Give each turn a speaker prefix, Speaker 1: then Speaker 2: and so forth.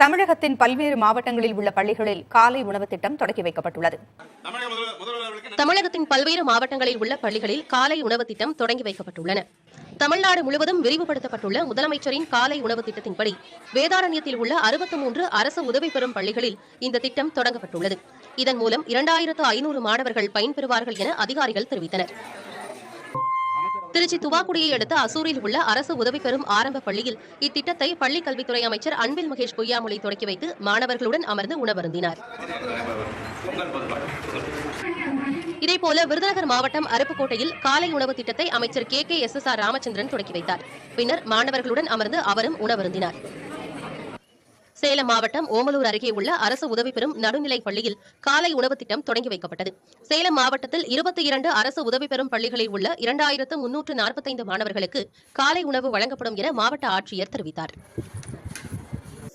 Speaker 1: தமிழகத்தின் பல்வேறு மாவட்டங்களில் உள்ள பள்ளிகளில் காலை உணவு திட்டம் தொடங்கி வைக்கப்பட்டுள்ளது.
Speaker 2: தமிழகத்தின் பல்வேறு மாவட்டங்களில் உள்ள பள்ளிகளில் காலை உணவு திட்டம் தொடங்கி வைக்கப்பட்டுள்ளன. தமிழ்நாடு முழுவதும் விரிவுபடுத்தப்பட்டுள்ள முதலமைச்சரின் காலை உணவு திட்டத்தின்படி வேதாரண்யத்தில் உள்ள 63 அரசு உதவி பெறும் பள்ளிகளில் இந்த திட்டம் தொடங்கப்பட்டுள்ளது. இதன் மூலம் 2500 மாணவர்கள் பயன்பெறுவார்கள் என அதிகாரிகள் தெரிவித்தனர். திருச்சி துவாக்குடியை அடுத்த அசூரில் உள்ள அரசு உதவி பெறும் ஆரம்ப பள்ளியில் இத்திட்டத்தை பள்ளிக் கல்வித்துறை அமைச்சர் அன்பில் மகேஷ் பொய்யாமொழி தொடக்கி வைத்து மாணவர்களுடன் அமர்ந்து உணவருந்தினார். இதேபோல விருதுநகர் மாவட்டம் அருப்புக்கோட்டையில் காலை உணவு திட்டத்தை அமைச்சர் KKSSR ராமச்சந்திரன் தொடக்கி வைத்தார். பின்னர் மாணவர்களுடன் அமர்ந்து அவரும் உணவருந்தினார். சேலம் மாவட்டம் ஓமலூர் அருகே உள்ள அரசு உதவி பெறும் நடுநிலைப் பள்ளியில் காலை உணவு திட்டம் தொடங்கி வைக்கப்பட்டது. சேலம் மாவட்டத்தில் 22 அரசு உதவி பெறும் பள்ளிகளில் உள்ள 2345 மாணவர்களுக்கு காலை உணவு வழங்கப்படும் என மாவட்ட ஆட்சியர் தெரிவித்தார்.